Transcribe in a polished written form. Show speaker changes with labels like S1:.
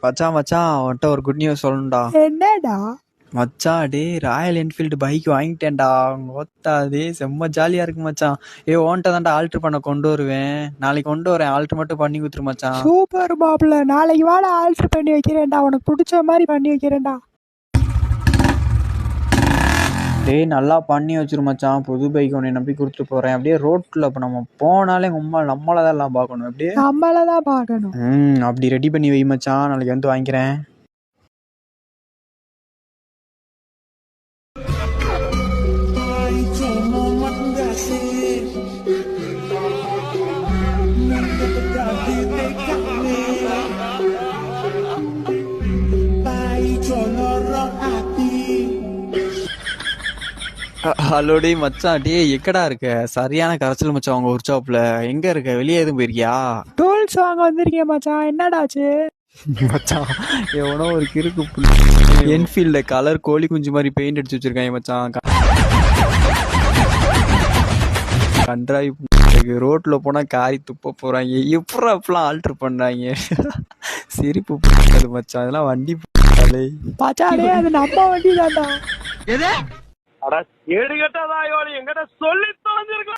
S1: மச்சான் மச்சான் அவன்கிட்ட ஒரு குட் நியூஸ் சொல்லணும்டா.
S2: என்னடா?
S1: மச்சான் டே ராயல் என்ஃபீல்டு பைக் வாங்கிட்டேன்டா. ஓத்தாதே செம்ம ஜாலியா இருக்கு மச்சான். ஓன்ட்ட தான்டா ஆல்ட்ரு பண்ண கொண்டு வருவேன். நாளைக்கு கொண்டு வரேன். ஆல்ட்ரு மட்டும் பண்ணி கொடுத்துரு மச்சான்.
S2: சூப்பர் மாப்பிள்ள, நாளைக்கு வாட ஆல்டர் பண்ணி வைக்கிறேன்டா. உனக்கு பிடிச்ச மாதிரி பண்ணி வைக்கிறேன்டா.
S1: டேய் நல்லா பண்ணி வச்சிரு மச்சான். புது பைக் உன்னை நம்பி கொடுத்துட்டு போறேன். அப்படியே ரோட்ல இப்போ நம்ம போனாலே நம்மளதான் எல்லாம் பார்க்கணும். அப்படியே
S2: நம்மளதான் பார்க்கணும்.
S1: அப்படி ரெடி பண்ணி வை மச்சான். நாளைக்கு வந்து வாங்கிக்கிறேன். ஹலோ டே மச்சான். டே எக்கடா இருக்க? சரியான கரைச்சல் மச்சான் உங்க ஒர்க் ஷாப்ல. எங்க இருக்க? வெளியே எதுவும் போயிருக்கியா?
S2: டூல்ஸ் வாங்க வந்திருக்கேன் மச்சான். என்னடாச்சு
S1: மச்சான்? எவனோ ஒரு கிறுக்கு என்ஃபீல்ட கலர் கோழி குஞ்சு மாதிரி பெயிண்ட் அடிச்சு வச்சிருக்காங்க மச்சான். கன்றாய் ரோட்ல போனா காரி துப்ப போறாங்க. எப்பறம் அப்பெல்லாம் ஆல்டர் பண்றாங்க. சிரிப்பு மச்சான். அதெல்லாம் வண்டி
S2: மச்சானே, அது நம்ம வண்டி தான்டா.
S3: அட ஏடு கட்டாதா எங்கிட்ட சொல்லி தொலைஞ்சிருக்கலாம்.